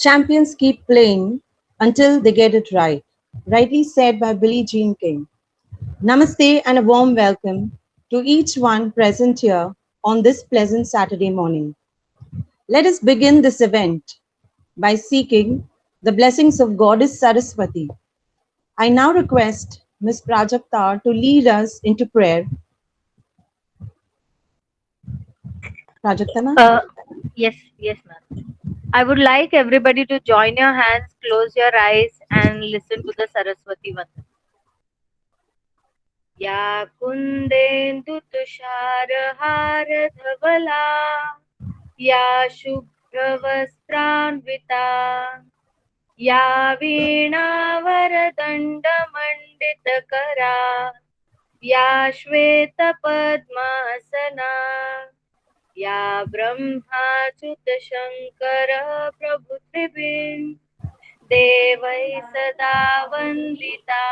Champions keep playing until they get it right. Rightly said by Billie Jean King. Namaste and a warm welcome to each one present here on this pleasant Saturday morning. Let us begin this event by seeking the blessings of Goddess Saraswati. I now request Ms. Prajakta to lead us into prayer. Prajakta ma'am? Yes, ma'am. I would like everybody to join your hands, close your eyes, and listen to the Saraswati Vandana. या कुन्देन्दु तुषारहार धवला या शुभ्रवस्त्रान्विता या वीणावरदण्डमण्डितकरा या श्वेतपद्मासना या ब्रह्माच्युतशङ्कर प्रभृतिभिः देवैः सदा वन्दिता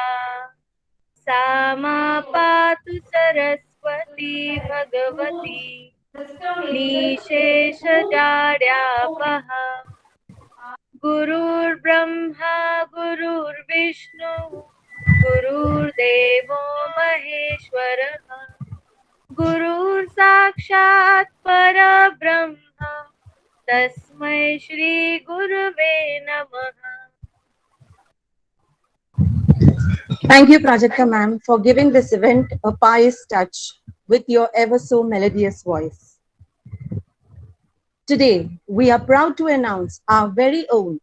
सा मा पातु सरस्वती भगवती निशेषजाड्यापहा गुरुर्ब्रह्मा गुरुर्विष्णु गुरुर्देवो महेश्वरः गुरुर्साक्षात् परब्रह्म तस्मै श्री गुरुवे नमः. Thank you, Prajakta ma'am, for giving this event a pious touch with your ever so melodious voice. Today, we are proud to announce our very own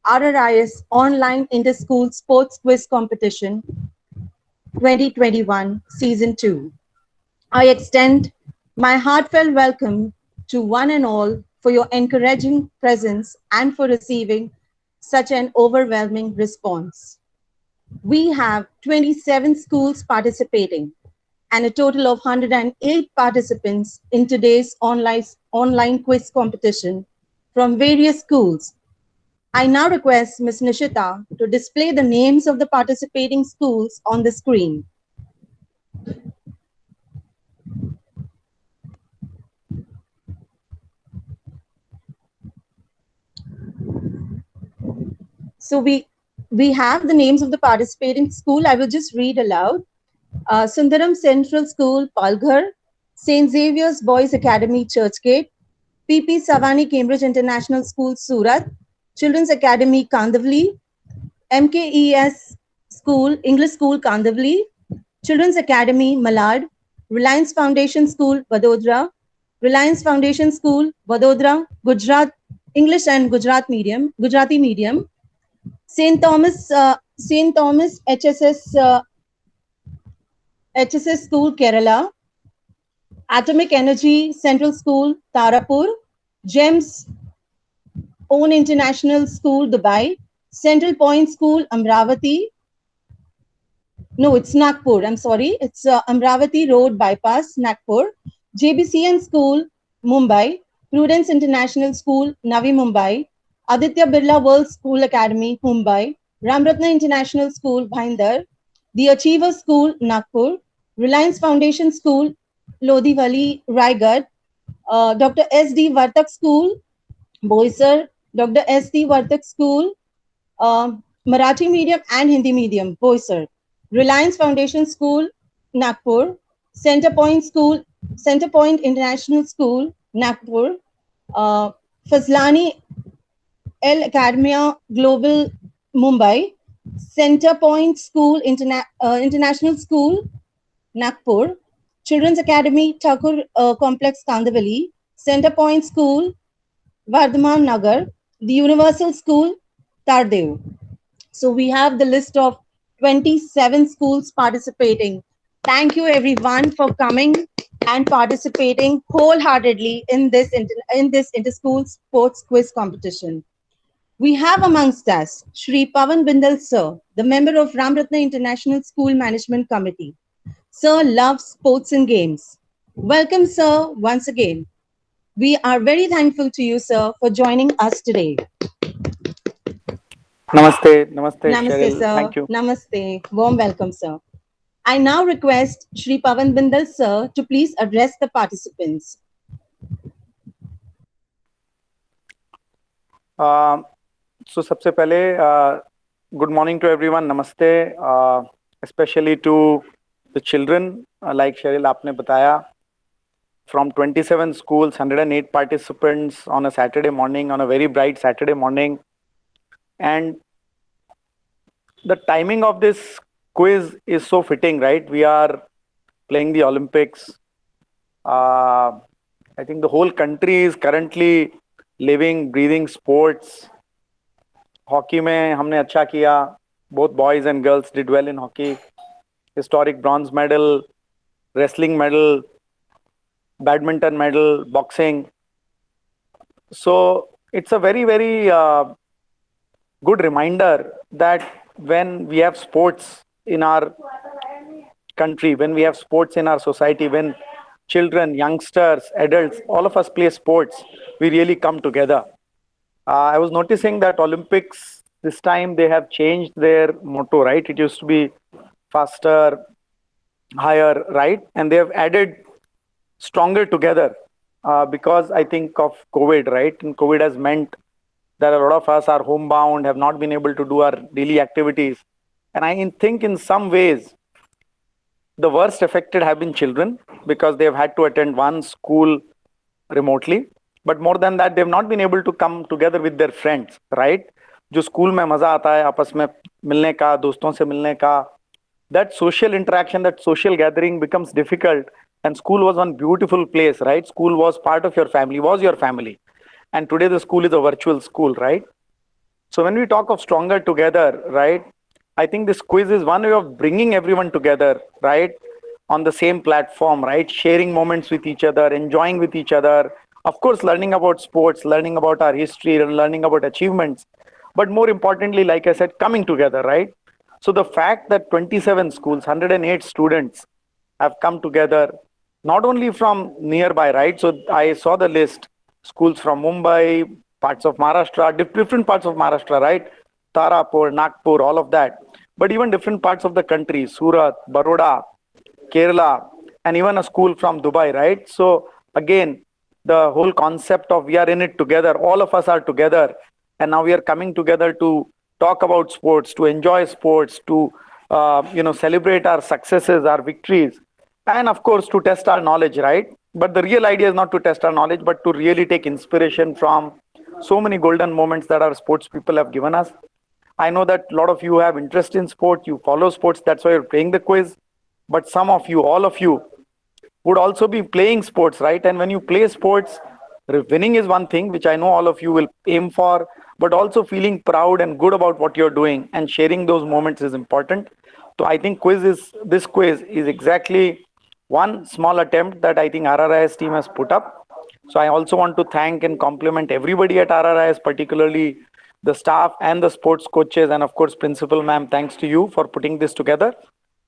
RRIS Online Inter-School Sports Quiz Competition 2021 Season 2. I extend my heartfelt welcome to one and all for your encouraging presence and for receiving such an overwhelming response. We have 27 schools participating and a total of 108 participants in today's online quiz competition from various schools. I now request Ms. Nishita to display the names of the participating schools on the screen. So we have the names of the participating school. I will just read aloud. Sundaram Central School, Palghar, St. Xavier's Boys Academy, Churchgate, PP Savani Cambridge International School, Surat, Children's Academy, Kandavali, MKES School, English School, Kandavali, Children's Academy, Malad, Reliance Foundation School, Vadodara, Reliance Foundation School, Vadodara, Gujarat, English and Gujarati medium, St. Thomas HSS School, Kerala, Atomic Energy Central School, Tarapur, GEMS Own International School, Dubai, Central Point School, Amravati. No, it's Nagpur. I'm sorry. It's Amravati Road Bypass, Nagpur. JBCN School, Mumbai. Prudence International School, Navi Mumbai. Aditya Birla World School Academy, Mumbai. Ramratna International School, Bhayandar. The Achiever School, Nagpur. Reliance Foundation School, Lodhivali, Raigad. Dr. S.D. Vartak School, Boisar. Dr. S.D. Vartak School, Marathi medium and Hindi medium, Boisar. Reliance Foundation School, Nagpur. Center Point International School, Nagpur. Fazlani L Academia Global, Mumbai. Center Point School, International School, Nagpur. Children's Academy, Thakur Complex, Kandavali. Center Point School, Vardhaman Nagar. The Universal School, Tardev. So we have the list of 27 schools participating. Thank you everyone for coming and participating wholeheartedly in this inter-school sports quiz competition. We have amongst us Shri Pavan Bindal Sir, the member of Ramratna International School Management Committee. Sir loves sports and games. Welcome, sir, once again. We are very thankful to you, sir, for joining us today. Namaste, Namaste, Cheryl. sir. Thank you. Namaste. Warm welcome, sir. I now request Shri Pavan Bindal, sir, to please address the participants. So सबसे पहले good morning to everyone, namaste, especially to the children. Like Cheryl आपने बताया, from 27 schools, 108 participants on a Saturday morning, on a very bright Saturday morning, and the timing of this quiz is so fitting, right? We are playing the Olympics. Uh, I think the whole country is currently living, breathing sports. Hockey में हमने अच्छा किया. Both boys and girls did well in hockey. Historic bronze medal, wrestling medal, badminton medal, boxing. So it's a very, very good reminder that when we have sports in our country, when we have sports in our society, when children, youngsters, adults, all of us play sports, we really come together. I was noticing that Olympics this time they have changed their motto, right? It used to be faster, higher, right? And they have added stronger together because I think of COVID, right? And COVID has meant that a lot of us are homebound, have not been able to do our daily activities. And I think in some ways, the worst affected have been children because they've had to attend one school remotely. But more than that, they've not been able to come together with their friends, right? जो school में मजा आता है आपस में मिलने का, दोस्तों से मिलने का, that social interaction, that social gathering becomes difficult. And school was one beautiful place, right? School was part of your family, was your family. And today the school is a virtual school, right? So when we talk of stronger together, right? I think this quiz is one way of bringing everyone together, right? On the same platform, right? Sharing moments with each other, enjoying with each other. Of course, learning about sports, learning about our history, and learning about achievements. But more importantly, like I said, coming together, right? So the fact that 27 schools, 108 students have come together, not only from nearby, right? So I saw the list, schools from Mumbai, parts of Maharashtra, different parts of Maharashtra, right? Tarapur, Nagpur, all of that. But even different parts of the country, Surat, Baroda, Kerala, and even a school from Dubai, right? So again, the whole concept of we are in it together, all of us are together, and now we are coming together to talk about sports, to enjoy sports, to celebrate our successes, our victories, and of course to test our knowledge, right? But the real idea is not to test our knowledge, but to really take inspiration from so many golden moments that our sports people have given us. I know that a lot of you have interest in sport, you follow sports, that's why you're playing the quiz. But some of you, all of you, would also be playing sports, right? And when you play sports, winning is one thing, which I know all of you will aim for, but also feeling proud and good about what you're doing and sharing those moments is important. So I think this quiz is exactly one small attempt that I think RRIS team has put up. So I also want to thank and compliment everybody at RRIS, particularly the staff and the sports coaches, and of course, Principal Ma'am, thanks to you for putting this together.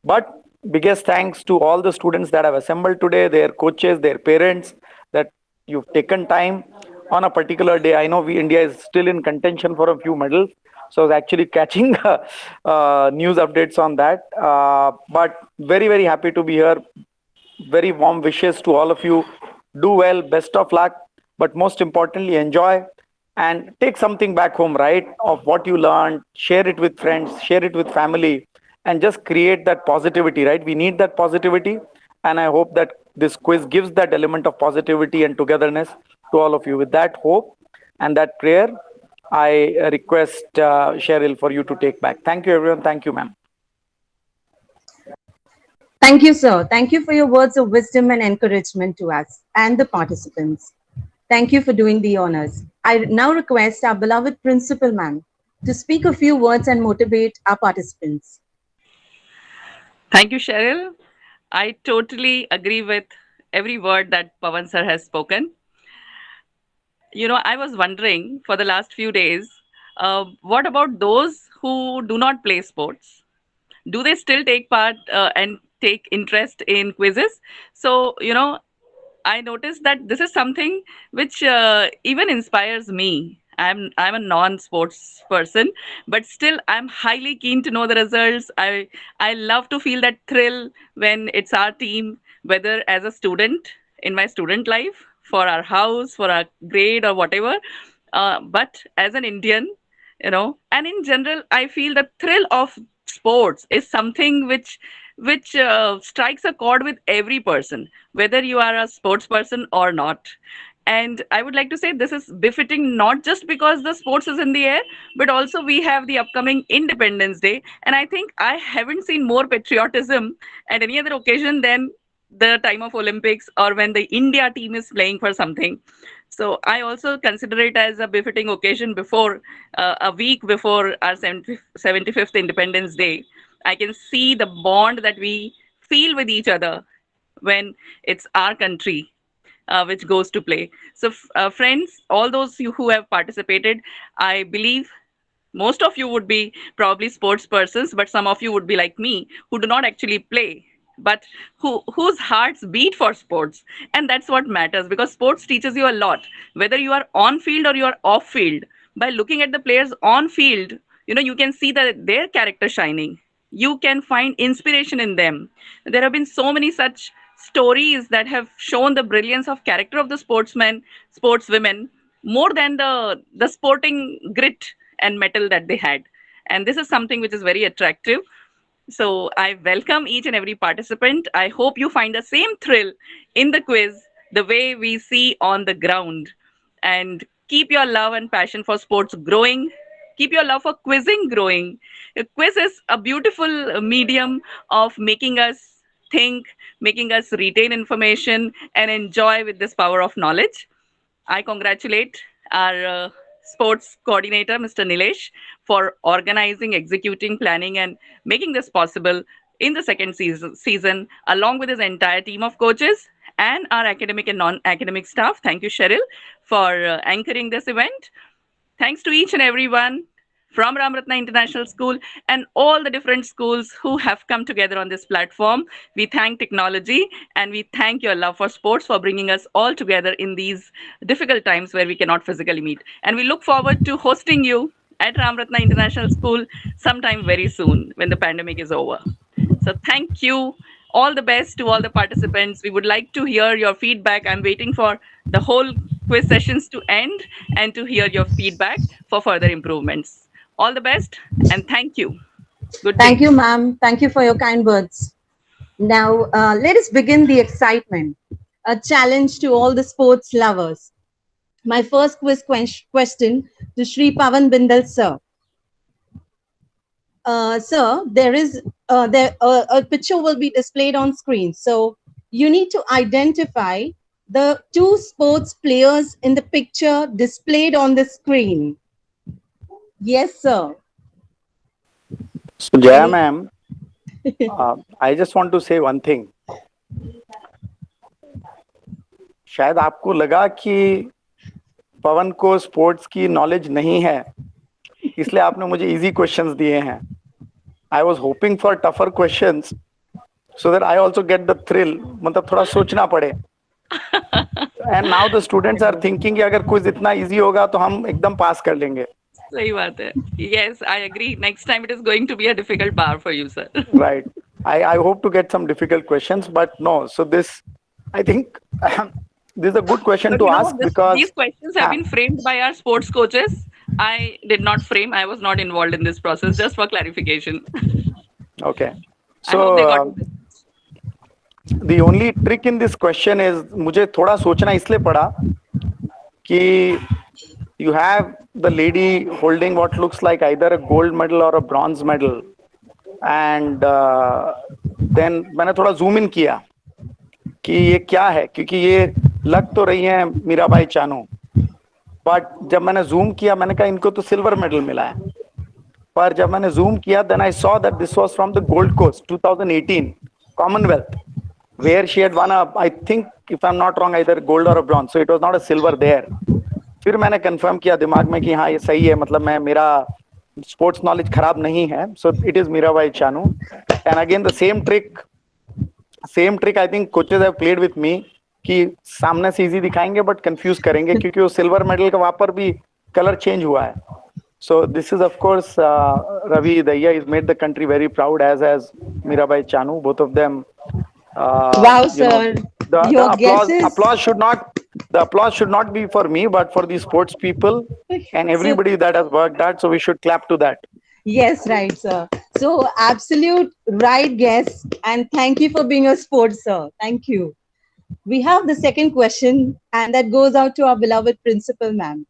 But biggest thanks to all the students that have assembled today, their coaches, their parents, that you've taken time on a particular day. I know India is still in contention for a few medals. So I was actually catching news updates on that. But very, very happy to be here. Very warm wishes to all of you. Do well, best of luck. But most importantly, enjoy and take something back home, right? Of what you learned, share it with friends, share it with family, and just create that positivity, right? We need that positivity. And I hope that this quiz gives that element of positivity and togetherness to all of you. With that hope and that prayer, I request Cheryl for you to take back. Thank you, everyone. Thank you, ma'am. Thank you, sir. Thank you for your words of wisdom and encouragement to us and the participants. Thank you for doing the honors. I now request our beloved Principal Ma'am to speak a few words and motivate our participants. Thank you, Cheryl. I totally agree with every word that Pawan sir has spoken. I was wondering for the last few days, what about those who do not play sports? Do they still take part and take interest in quizzes? So, I noticed that this is something which even inspires me. I'm a non-sports person, but still I'm highly keen to know the results. I love to feel that thrill when it's our team, whether as a student in my student life, for our house, for our grade or whatever. But as an Indian, And in general, I feel the thrill of sports is something which strikes a chord with every person, whether you are a sports person or not. And I would like to say this is befitting not just because the sports is in the air, but also we have the upcoming Independence Day. And I think I haven't seen more patriotism at any other occasion than the time of Olympics or when the India team is playing for something. So I also consider it as a befitting occasion before a week before our 75th Independence Day. I can see the bond that we feel with each other when it's our country which goes to play. So, friends, all those you who have participated, I believe most of you would be probably sports persons, but some of you would be like me who do not actually play, but whose hearts beat for sports. And that's what matters, because sports teaches you a lot, whether you are on field or you are off field. By looking at the players on field, you can see that their character shining. You can find inspiration in them. There have been so many such stories that have shown the brilliance of character of the sportsmen, sportswomen, more than the sporting grit and metal that they had. And this is something which is very attractive. So I welcome each and every participant. I hope you find the same thrill in the quiz the way we see on the ground. And keep your love and passion for sports growing. Keep your love for quizzing growing. A quiz is a beautiful medium of making us think, making us retain information, and enjoy with this power of knowledge. I congratulate our sports coordinator, Mr. Nilesh, for organizing, executing, planning, and making this possible in the second season, along with his entire team of coaches and our academic and non-academic staff. Thank you, Cheryl, for anchoring this event. Thanks to each and everyone from Ramratna International School and all the different schools who have come together on this platform. We thank technology and we thank your love for sports for bringing us all together in these difficult times where we cannot physically meet. And we look forward to hosting you at Ramratna International School sometime very soon when the pandemic is over. So thank you. All the best to all the participants. We would like to hear your feedback. I'm waiting for the whole quiz sessions to end and to hear your feedback for further improvements. All the best and thank you. Good day. Thank you, ma'am. Thank you for your kind words. Now, let us begin the excitement. A challenge to all the sports lovers. My first quiz question to Shri Pavan Bindal, sir. Sir, a picture will be displayed on screen. So you need to identify the two sports players in the picture displayed on the screen. Yes, sir. So, Jaya ma'am, I just want to say one thing. शायद आपको लगा कि पवन को sports की knowledge नहीं है, इसलिए आपने मुझे इजी क्वेश्चंस दिए हैं. I was hoping for tougher questions so that I also get the thrill. मतलब थोड़ा सोचना पड़े. And now the students are thinking कि अगर क्विज इतना इजी होगा तो हम एकदम पास कर लेंगे. सही बात है. Yes, I agree. Next time it is going to be a difficult bar for you, sir. Right. I hope to get some difficult questions, but no. So this, I think, this is a good question But to you know, ask because these questions have been framed by our sports coaches. I did not frame. I was not involved in this process. Just for clarification. okay. I hope they got So the only trick in this question is मुझे थोड़ा सोचना इसलिए पड़ा कि you have the lady holding what looks like either a gold medal or a bronze medal, and then मैंने थोड़ा zoom in किया कि ये क्या है, क्योंकि ये लग तो रही है मीराबाई चानू, बट जब मैंने zoom किया मैंने कहा इनको तो सिल्वर मेडल मिला है, पर जब मैंने zoom किया then I saw that this was from the Gold Coast 2018 Commonwealth, where she had won a, I think if I'm not wrong, either gold or a bronze, so it was not a silver there. फिर मैंने confirm किया दिमाग में कि हाँ ये सही है, मतलब मैं मेरा स्पोर्ट्स नॉलेज खराब नहीं है, so it is Mirabai Chanu. And again the same trick I think coaches have played with me कि सामने से इजी दिखाएंगे बट कंफ्यूज करेंगे, क्योंकि वो सिल्वर मेडल का वहां पर भी कलर चेंज हुआ है. So this is of course Ravi Dahiya is made the country very proud as Mirabai Chanu, both of them. Wow, sir. The applause should not The applause should not be for me, but for the sports people and everybody that has worked that. So we should clap to that. Yes, right, sir. So, absolute right guess. And thank you for being a sports, sir. Thank you. We have the second question, and that goes out to our beloved principal, ma'am.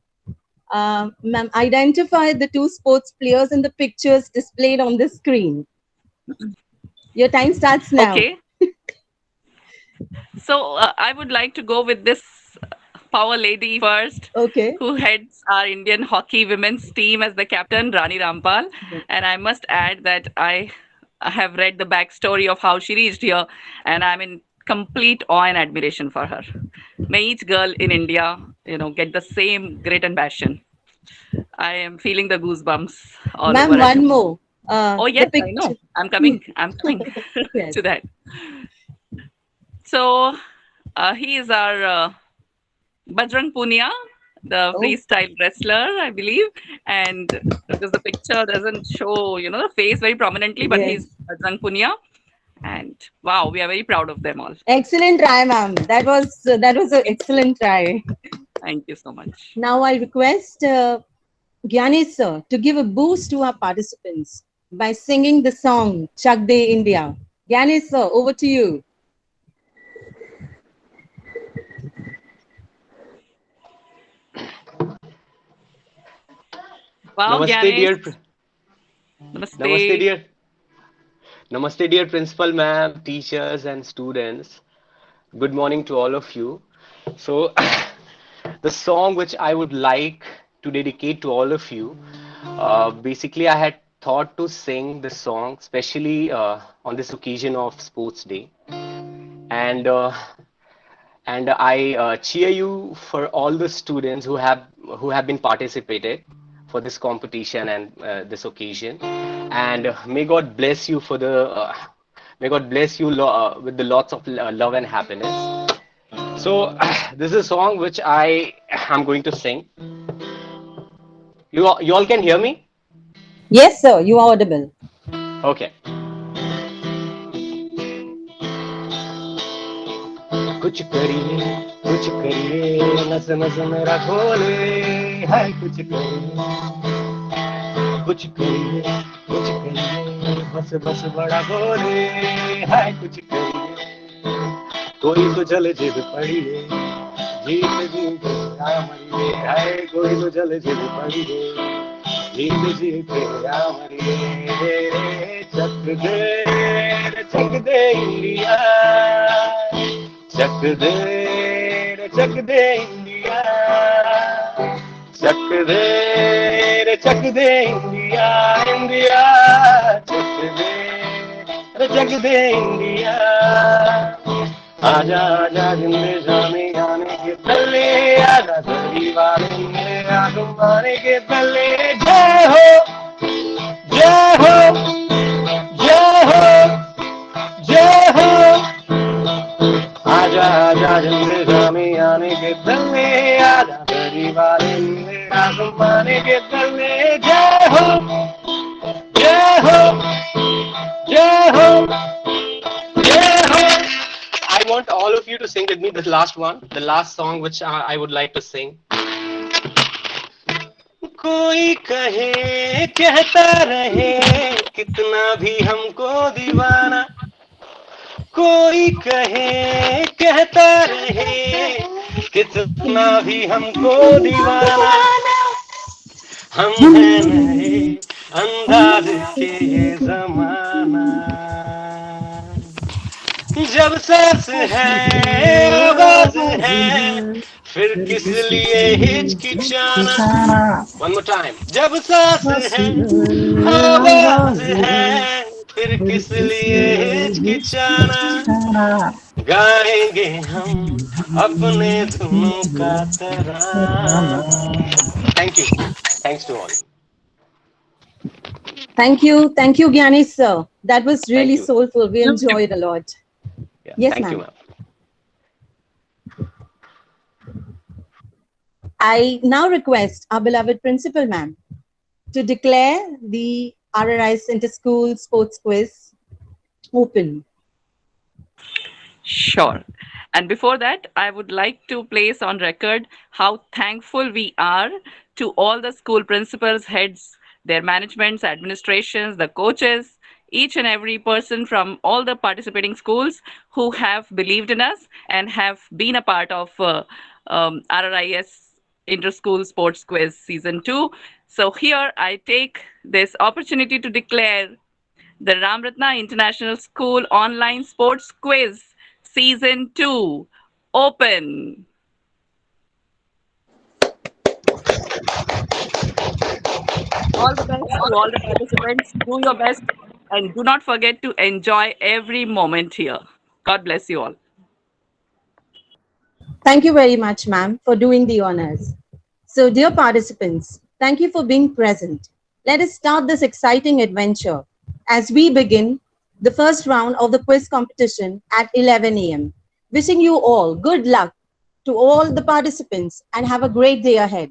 Ma'am, identify the two sports players in the pictures displayed on the screen. Your time starts now. Okay. So I would like to go with this power lady first, Okay. who heads our Indian hockey women's team as the captain, Rani Rampal. And I must add that I have read the backstory of how she reached here, and I'm in complete awe and admiration for her. May each girl in India, get the same grit and passion. I am feeling the goosebumps all Ma'am, over. one more. Oh yes, I know. I'm coming. Yes. To that. So he is our Bajrang Punia, the freestyle wrestler, I believe. And because the picture doesn't show, the face very prominently, but he's Bajrang Punia. And wow, we are very proud of them all. Excellent try, ma'am. That was an excellent try. Thank you so much. Now I request Gyani sir to give a boost to our participants by singing the song Chak De India. Gyani sir, over to you. Wow, Namaste, dear. Namaste. Namaste, dear. Namaste, dear principal ma'am, teachers and students. Good morning to all of you. So, the song which I would like to dedicate to all of you, basically I had thought to sing this song, especially on this occasion of Sports Day, and I cheer you for all the students who have been participated for this competition and this occasion, and may God bless you for the may God bless you with the lots of love and happiness. So this is a song which I am going to sing. You all can hear me? Yes, sir. You are audible. Okay. कुछ करिए नस नस मेरा खोले है कुछ करिए बस बस बड़ा बोले है कुछ करिए कोई तो चले जिद पड़िए जीत जीत या मरिए है कोई तो चले जिद पड़िए जीत जीत या मरिए चक दे इंडिया चक दे इंडिया चक दे इंडिया इंडिया चक दे इंडिया आजा आजा जिंदे जाने आने के तले आजा दरी वाले मेरे आसमाने के तले जय हो जय हो जय हो जय हो आजा आजा जिंदे जाने आने के तले आजा दरी वाले मेरे आसमाने के तले जय हो जय हो जय हो जय हो. I want all of you to sing with me the last one, the last song which I would like to sing. कोई कहे कहता रहे कितना भी हमको दीवाना कोई कहे कहता रहे कितना भी हमको दीवाना हम हैं नए अंदाज के ये जमाना जब सांस है आवाज है फिर किस लिए हिचकिचाना वन मोर टाइम जब सांस है आवाज है फिर किस लिए हिचकिचाना गाएंगे हम अपने धुनों का तराना. Thank you. Thanks to all. Thank you, Gyani sir. That was really soulful. We enjoyed a lot. Yeah, yes, thank ma'am. you, ma'am. I now request our beloved principal, ma'am, to declare the RRI Inter-School Sports Quiz open. Sure. And before that, I would like to place on record how thankful we are to all the school principals, heads, their managements, administrations, the coaches, each and every person from all the participating schools who have believed in us and have been a part of RRIS Inter-School Sports Quiz Season 2. So here I take this opportunity to declare the Ramratna International School Online Sports Quiz Season 2 open. All the best to all the participants. Do your best and do not forget to enjoy every moment here. God bless you all. Thank you very much, ma'am, for doing the honors. So, dear participants, thank you for being present. Let us start this exciting adventure as we begin the first round of the quiz competition at 11 a.m. Wishing you all good luck to all the participants and have a great day ahead.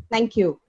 Thank you.